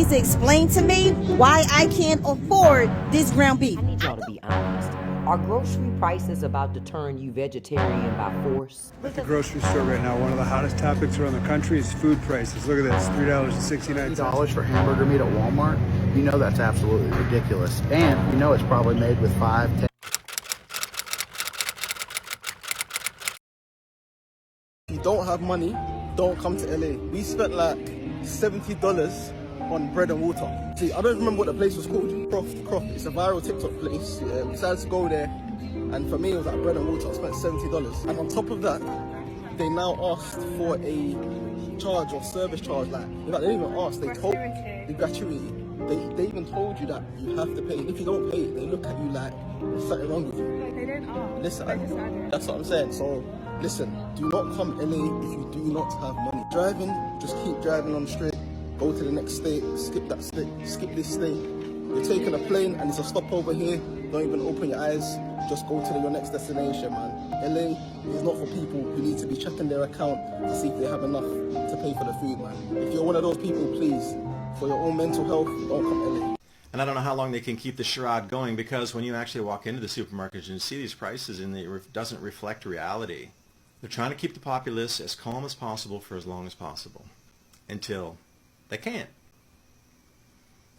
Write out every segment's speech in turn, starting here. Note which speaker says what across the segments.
Speaker 1: needs to explain to me why I can't afford this ground beef.
Speaker 2: I need y'all to be honest. Are grocery prices about to turn you vegetarian by force?
Speaker 3: At the grocery store right now, one of the hottest topics around the country is food prices. Look at this, $3.69.
Speaker 4: $3 for hamburger meat at Walmart? You know that's absolutely ridiculous. And you know it's probably made with 5, 10.
Speaker 5: If you don't have money, don't come to LA. We spent like $70 on bread and water. See, I don't remember what the place was called. Croft. It's a viral TikTok place. We decided to go there, and for me it was like bread and water. I spent $70, and on top of that, they now asked for a charge or service charge. Like, in fact, they didn't even ask. They told the gratuity. They even told you that you have to pay. If you don't pay, they look at you like there's something wrong with you.
Speaker 6: They didn't ask.
Speaker 5: Listen, that's what I'm saying. So listen, do not come LA if you do not have money. Driving, just keep driving on the straight. Go to the next state, skip that state, skip this state. You're taking a plane and it's a stopover here. Don't even open your eyes. Just go to your next destination, man. LA is not for people who need to be checking their account to see if they have enough to pay for the food, man. If you're one of those people, please, for your own mental health, don't come LA.
Speaker 7: And I don't know how long they can keep the charade going, because when you actually walk into the supermarkets and see these prices and it doesn't reflect reality, they're trying to keep the populace as calm as possible for as long as possible until they can't.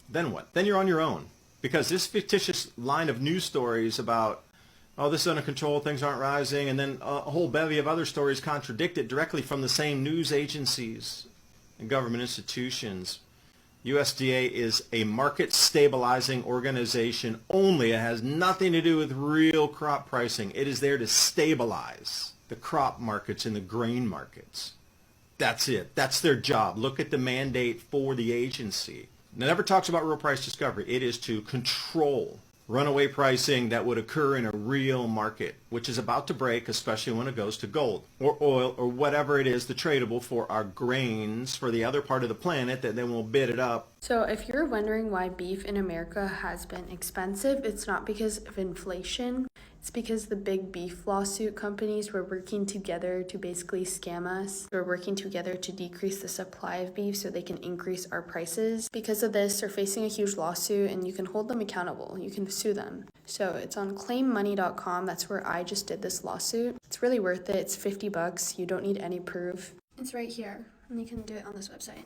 Speaker 7: Then what? Then you're on your own, because this fictitious line of news stories about, oh, this is under control, things aren't rising, and then a whole bevy of other stories contradict it directly from the same news agencies and government institutions. USDA is a market stabilizing organization only. It has nothing to do with real crop pricing. It is there to stabilize the crop markets and the grain markets. That's it. That's their job. Look at the mandate for the agency. It never talks about real price discovery. It is to control runaway pricing that would occur in a real market, which is about to break, especially when it goes to gold or oil or whatever it is, the tradable for our grains for the other part of the planet, that then will bid it up.
Speaker 6: So if you're wondering why beef in America has been expensive, it's not because of inflation. It's because the big beef lawsuit companies were working together to basically scam us. We're working together to decrease the supply of beef so they can increase our prices. Because of this, they're facing a huge lawsuit, and you can hold them accountable. You can sue them. So it's on claimmoney.com. That's where I just did this lawsuit. It's really worth it. It's $50. You don't need any proof. It's right here, and you can do it on this website.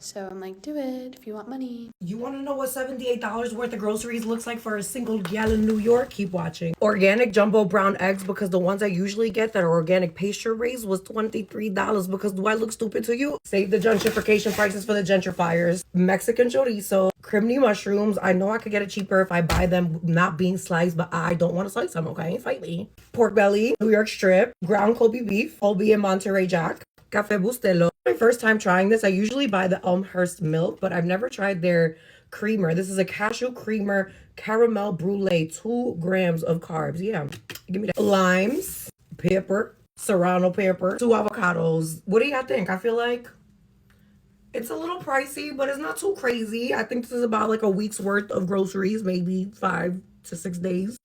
Speaker 6: So I'm like, do it if you want money.
Speaker 8: You want to know what $78 worth of groceries looks like for a single gallon New York? Keep watching. Organic jumbo brown eggs, because the ones I usually get that are organic pasture raised was $23. Because do I look stupid to you? Save the gentrification prices for the gentrifiers. Mexican chorizo, criminy mushrooms. I know I could get it cheaper if I buy them not being sliced, but I don't want to slice them, okay? Fight me. Pork belly, New York strip, ground Kobe beef, albeit Monterey Jack, Café Bustelo. My first time trying this. I usually buy the Elmhurst milk, but I've never tried their creamer. This is a cashew creamer caramel brulee, 2 grams of carbs. Yeah, give me that. Limes, pepper, serrano pepper, 2 avocados. What do you think? I feel like it's a little pricey, but it's not too crazy. I think this is about like a week's worth of groceries, maybe 5 to 6 days.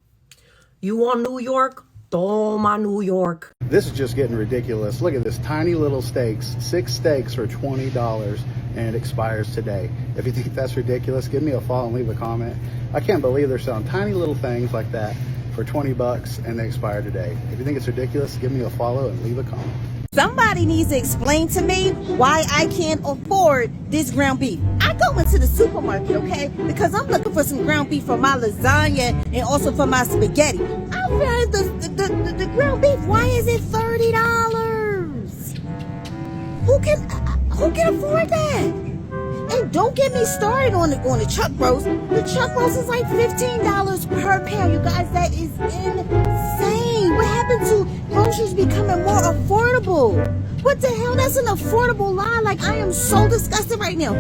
Speaker 8: You want New York? Toma New York.
Speaker 4: This is just getting ridiculous. Look at this, tiny little steaks, 6 steaks for $20, and it expires today. If you think that's ridiculous, give me a follow and leave a comment. I can't believe they're selling tiny little things like that for $20 and they expire today. If you think it's ridiculous, give me a follow and leave a comment.
Speaker 1: Somebody needs to explain to me why I can't afford this ground beef. I go into the supermarket, okay, because I'm looking for some ground beef for my lasagna and also for my spaghetti. I read the ground beef. Why is it $30? Who can afford that? And don't get me started on the chuck roast. The chuck roast is like $15 per pound. You guys, that is insane. What happened to groceries becoming more affordable? What the hell? That's an affordable line. Like, I am so disgusted right now.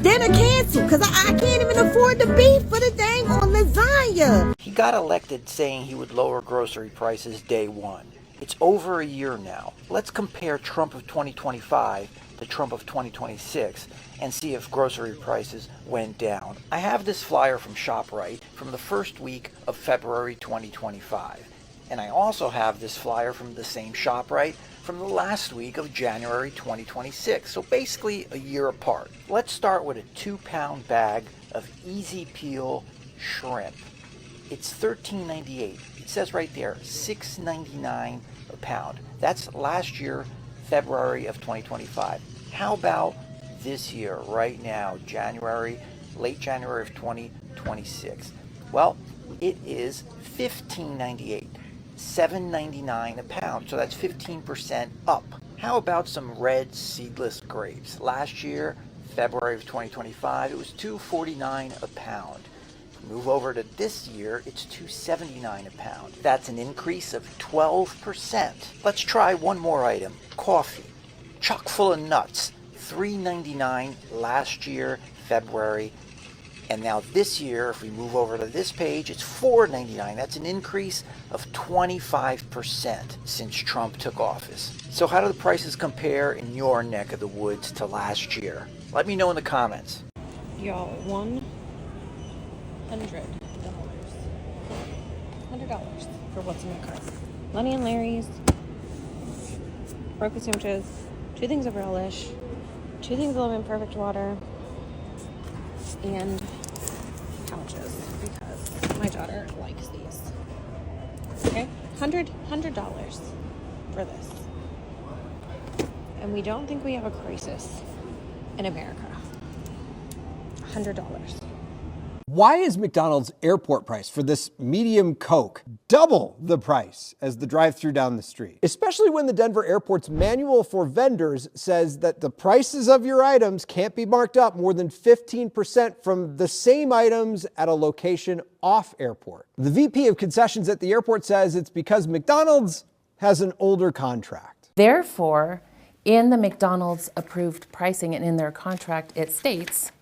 Speaker 1: Dinner canceled because I can't even afford the beef for the dang on lasagna.
Speaker 9: He got elected saying he would lower grocery prices day one. It's over a year now. Let's compare Trump of 2025 to Trump of 2026 and see if grocery prices went down. I have this flyer from ShopRite from the first week of February 2025. And I also have this flyer from the same ShopRite from the last week of January 2026, so basically a year apart. Let's start with a 2-pound bag of easy peel shrimp. It's $13.98. It says right there, $6.99 a pound. That's last year, February of 2025. How about this year, right now, January, late January of 2026? Well, it is $15.98, $7.99 a pound, so that's 15% up. How about some red seedless grapes? Last year, February of 2025, it was $2.49 a pound. Move over to this year, it's $2.79 a pound. That's an increase of 12%. Let's try one more item, coffee, chock full of nuts, $3.99 last year, February. And now this year, if we move over to this page, it's $4.99. That's an increase of 25% since Trump took office. So how do the prices compare in your neck of the woods to last year? Let me know in the comments.
Speaker 10: Y'all, $100 for what's in the cart. Lenny and Larry's, broken sandwiches, 2 things of relish, 2 things of lemon perfect water, and pouches because my daughter likes these. Okay, $100 for this. And we don't think we have a crisis in America. $100.
Speaker 11: Why is McDonald's airport price for this medium Coke double the price as the drive-thru down the street? Especially when the Denver airport's manual for vendors says that the prices of your items can't be marked up more than 15% from the same items at a location off airport. The VP of concessions at the airport says it's because McDonald's has an older contract.
Speaker 12: Therefore, in the McDonald's approved pricing and in their contract, it states,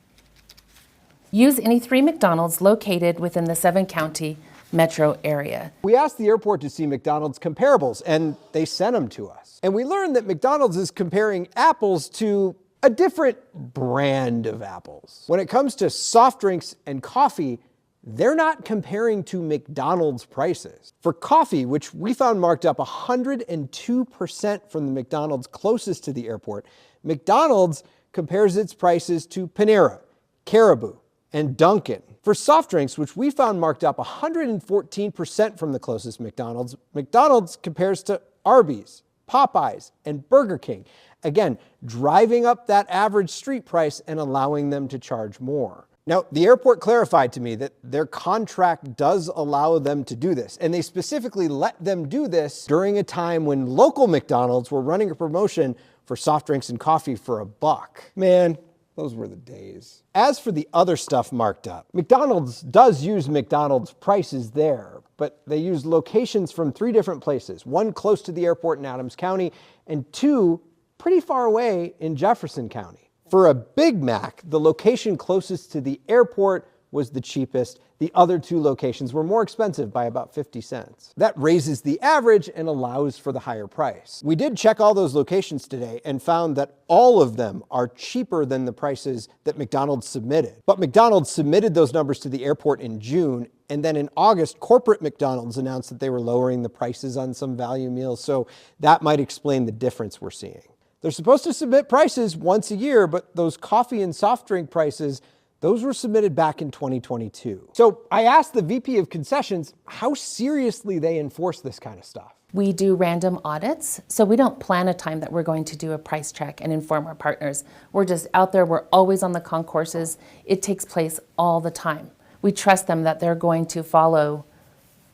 Speaker 12: use any 3 McDonald's located within the 7-county metro area.
Speaker 11: We asked the airport to see McDonald's comparables, and they sent them to us. And we learned that McDonald's is comparing apples to a different brand of apples. When it comes to soft drinks and coffee, they're not comparing to McDonald's prices. For coffee, which we found marked up 102% from the McDonald's closest to the airport, McDonald's compares its prices to Panera, Caribou, and Dunkin'. For soft drinks, which we found marked up 114% from the closest McDonald's, McDonald's compares to Arby's, Popeyes, and Burger King. Again, driving up that average street price and allowing them to charge more. Now, the airport clarified to me that their contract does allow them to do this, and they specifically let them do this during a time when local McDonald's were running a promotion for soft drinks and coffee for $1. Man, those were the days. As for the other stuff marked up, McDonald's does use McDonald's prices there, but they use locations from 3 different places, 1 close to the airport in Adams County and 2 pretty far away in Jefferson County. For a Big Mac, the location closest to the airport was the cheapest. The other 2 locations were more expensive by about 50 cents. That raises the average and allows for the higher price. We did check all those locations today and found that all of them are cheaper than the prices that McDonald's submitted. But McDonald's submitted those numbers to the airport in June, and then in August, corporate McDonald's announced that they were lowering the prices on some value meals, so that might explain the difference we're seeing. They're supposed to submit prices once a year, but those coffee and soft drink prices, those were submitted back in 2022. So I asked the VP of concessions how seriously they enforce this kind of stuff.
Speaker 12: We do random audits, so we don't plan a time that we're going to do a price check and inform our partners. We're just out there, we're always on the concourses. It takes place all the time. We trust them that they're going to follow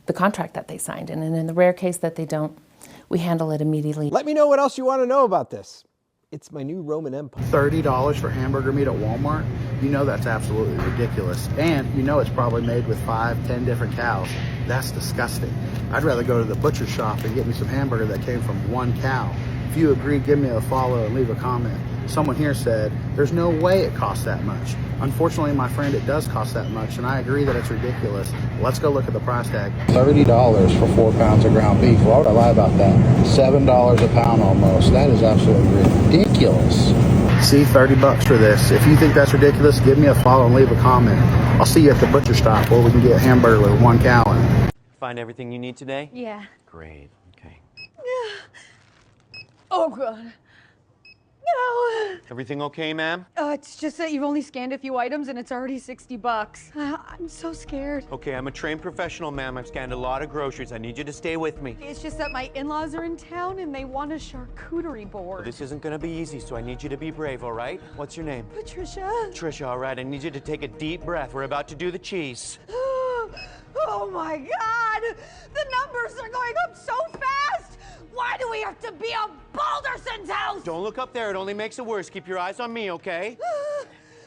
Speaker 12: the contract that they signed, and in the rare case that they don't, we handle it immediately.
Speaker 11: Let me know what else you want to know about this. It's my new Roman Empire.
Speaker 4: $30 for hamburger meat at Walmart? You know that's absolutely ridiculous. And you know it's probably made with 5, 10 different cows. That's disgusting. I'd rather go to the butcher shop and get me some hamburger that came from 1 cow. If you agree, give me a follow and leave a comment. Someone here said, there's no way it costs that much. Unfortunately, my friend, it does cost that much, and I agree that it's ridiculous. Let's go look at the price tag. $30 for 4 pounds of ground beef. Why would I lie about that? $7 a pound almost. That is absolutely ridiculous. See, $30 for this. If you think that's ridiculous, give me a follow and leave a comment. I'll see you at the butcher stop where we can get a hamburger with 1 cow in it.
Speaker 13: Find everything you need today?
Speaker 10: Yeah.
Speaker 13: Great. Okay. Oh, God. No.
Speaker 14: Everything okay, ma'am?
Speaker 13: It's just that you've only scanned a few items and it's already $60. I'm so scared.
Speaker 14: Okay, I'm a trained professional, ma'am. I've scanned a lot of groceries. I need you to stay with me.
Speaker 13: It's just that my in-laws are in town and they want a charcuterie board.
Speaker 14: Well, this isn't gonna be easy, so I need you to be brave, all right? What's your name?
Speaker 13: Patricia.
Speaker 14: Trisha, all right. I need you to take a deep breath. We're about to do the cheese.
Speaker 13: Oh my God! The numbers are going up so fast! Why do we have to be a Balderson's house?
Speaker 14: Don't look up there. It only makes it worse. Keep your eyes on me, okay?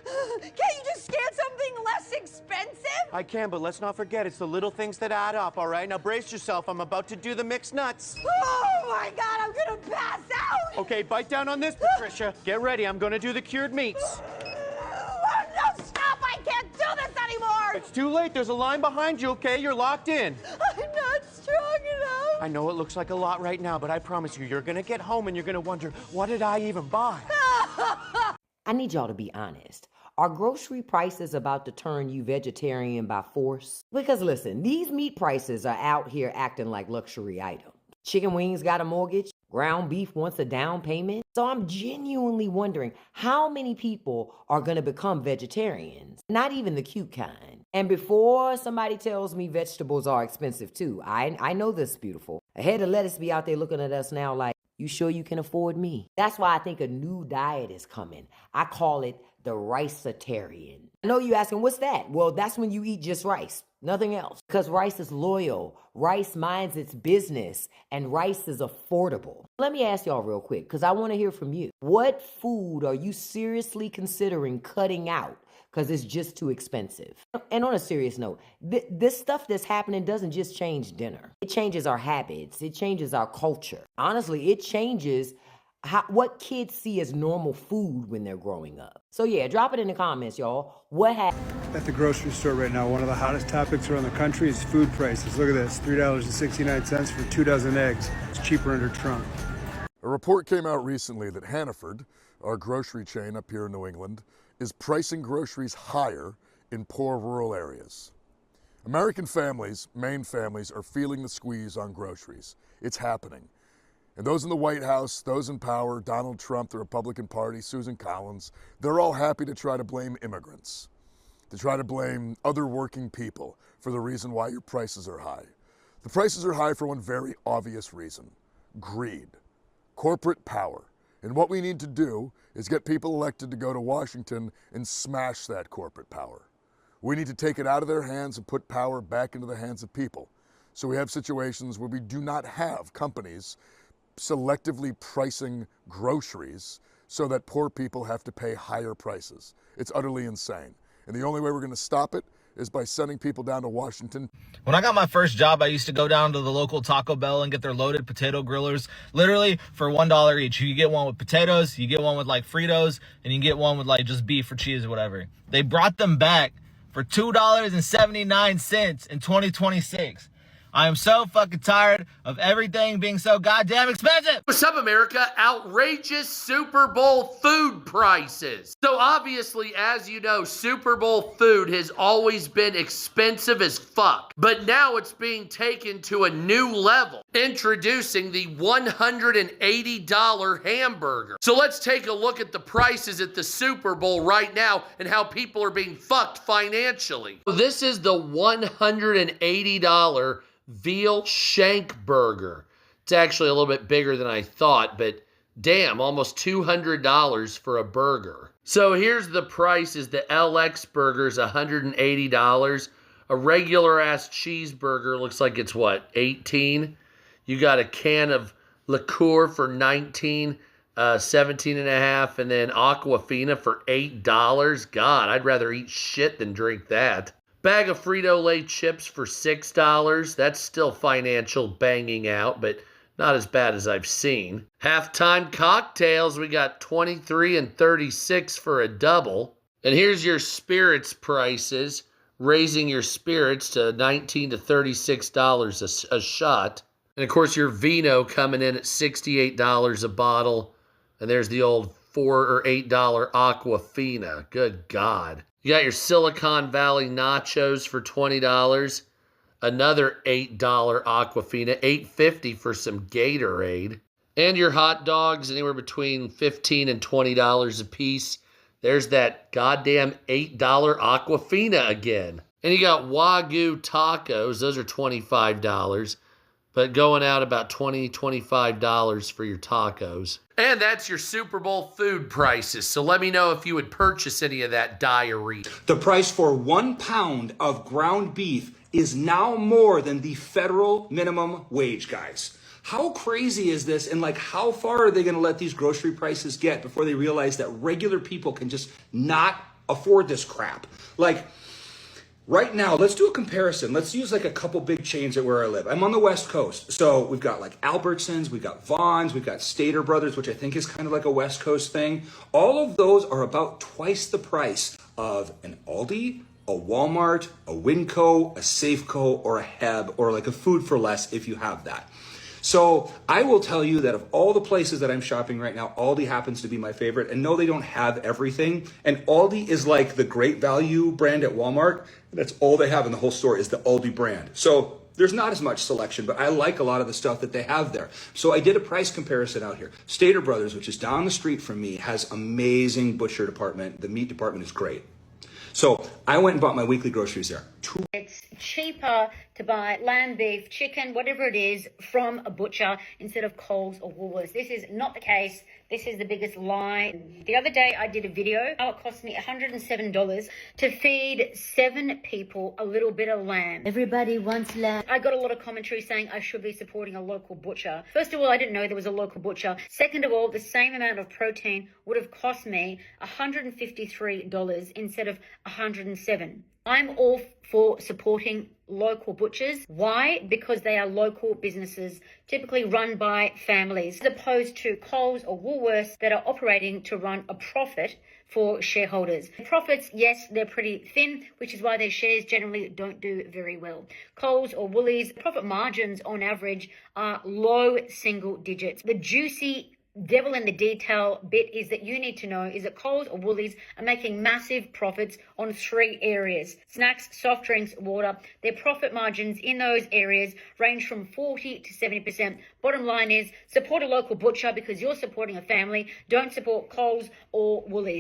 Speaker 13: Can't you just scan something less expensive?
Speaker 14: I can, but let's not forget, it's the little things that add up, all right? Now brace yourself. I'm about to do the mixed nuts.
Speaker 13: Oh my God, I'm gonna pass out!
Speaker 14: Okay, bite down on this, Patricia. Get ready. I'm gonna do the cured meats.
Speaker 13: No, stop! I can't do this anymore!
Speaker 14: It's too late. There's a line behind you, okay? You're locked in.
Speaker 13: I'm not strong enough.
Speaker 14: I know it looks like a lot right now, but I promise you, you're gonna get home and you're gonna wonder, what did I even buy?
Speaker 2: I need y'all to be honest. Are grocery prices about to turn you vegetarian by force? Because listen, these meat prices are out here acting like luxury items. Chicken wings got a mortgage, ground beef wants a down payment. So I'm genuinely wondering how many people are gonna become vegetarians, not even the cute kind. And before somebody tells me vegetables are expensive too, I know this, beautiful. A head of lettuce be out there looking at us now like, you sure you can afford me? That's why I think a new diet is coming. I call it the rice-atarian. I know you asking, what's that? Well, that's when you eat just rice, nothing else. Because rice is loyal, rice minds its business, and rice is affordable. Let me ask y'all real quick, because I want to hear from you. What food are you seriously considering cutting out because it's just too expensive? And on a serious note, this stuff that's happening doesn't just change dinner. It changes our habits. It changes our culture. Honestly, it changes what kids see as normal food when they're growing up. So yeah, drop it in the comments, y'all. What happened?
Speaker 3: At the grocery store right now, one of the hottest topics around the country is food prices. Look at this, $3.69 for 2 dozen eggs. It's cheaper under Trump.
Speaker 15: A report came out recently that Hannaford, our grocery chain up here in New England, is pricing groceries higher in poor rural areas. American families, Maine families, are feeling the squeeze on groceries. It's happening. And those in the White House, those in power, Donald Trump, the Republican Party, Susan Collins, they're all happy to try to blame immigrants, to try to blame other working people for the reason why your prices are high. The prices are high for one very obvious reason: greed, corporate power. And what we need to do is get people elected to go to Washington and smash that corporate power. We need to take it out of their hands and put power back into the hands of people. So we have situations where we do not have companies selectively pricing groceries so that poor people have to pay higher prices. It's utterly insane. And the only way we're going to stop it is by sending people down to Washington.
Speaker 16: When I got my first job, I used to go down to the local Taco Bell and get their loaded potato grillers, literally for $1 each. You get one with potatoes, you get one with like Fritos, and you get one with like just beef or cheese or whatever. They brought them back for $2.79 in 2026. I am so fucking tired of everything being so goddamn expensive.
Speaker 17: What's up, America? Outrageous Super Bowl food prices. So obviously, as you know, Super Bowl food has always been expensive as fuck. But now it's being taken to a new level. Introducing the $180 hamburger. So let's take a look at the prices at the Super Bowl right now and how people are being fucked financially. This is the $180 veal shank burger. It's actually a little bit bigger than I thought, but damn, almost $200 for a burger. So here's the prices. The LX burger is $180. A regular ass cheeseburger looks like it's what, 18? You got a can of liqueur for 19, 17 and a half, and then Aquafina for $8. God, I'd rather eat shit than drink that. Bag of Frito-Lay chips for $6. That's still financial banging out, but not as bad as I've seen. Halftime cocktails, we got 23 and 36 for a double. And here's your spirits prices, raising your spirits to $19 to $36 a shot. And of course, your vino coming in at $68 a bottle. And there's the old $4 or $8 Aquafina. Good God. You got your Silicon Valley nachos for $20. Another $8 Aquafina. $8.50 for some Gatorade. And your hot dogs, anywhere between $15 and $20 a piece. There's that goddamn $8 Aquafina again. And you got Wagyu tacos. Those are $25. But going out about $20, $25 for your tacos. And that's your Super Bowl food prices. So let me know if you would purchase any of that diarrhea.
Speaker 18: The price for 1 pound of ground beef is now more than the federal minimum wage, guys. How crazy is this? And like, how far are they going to let these grocery prices get before they realize that regular people can just not afford this crap? Like, right now, let's do a comparison. Let's use like a couple big chains at where I live. I'm on the West Coast. So we've got like Albertsons, we've got Vons, we've got Stater Brothers, which I think is kind of like a West Coast thing. All of those are about twice the price of an Aldi, a Walmart, a Winco, a Safeco, or a Heb, or like a Food for Less if you have that. So I will tell you that of all the places that I'm shopping right now, Aldi happens to be my favorite. And no, they don't have everything. And Aldi is like the great value brand at Walmart. That's all they have in the whole store is the Aldi brand. So there's not as much selection, but I like a lot of the stuff that they have there. So I did a price comparison out here. Stater Brothers, which is down the street from me, has amazing butcher department. The meat department is great. So I went and bought my weekly groceries there.
Speaker 19: It's cheaper to buy lamb, beef, chicken, whatever it is, from a butcher instead of Coles or Woolworths. This is not the case. This is the biggest lie. The other day I did a video. It cost me $107 to feed 7 people a little bit of lamb. Everybody wants lamb. I got a lot of commentary saying I should be supporting a local butcher. First of all, I didn't know there was a local butcher. Second of all, the same amount of protein would have cost me $153 instead of $107. I'm all for supporting local butchers. Why? Because they are local businesses, typically run by families, as opposed to Coles or Woolworths that are operating to run a profit for shareholders. Profits, yes, they're pretty thin, which is why their shares generally don't do very well. Coles or Woolies, profit margins on average are low single digits. The juicy devil in the detail bit is that you need to know is that Coles or Woolies are making massive profits on 3 areas: snacks, soft drinks, water. Their profit margins in those areas range from 40 to 70%. Bottom line is support a local butcher because you're supporting a family. Don't support Coles or Woolies.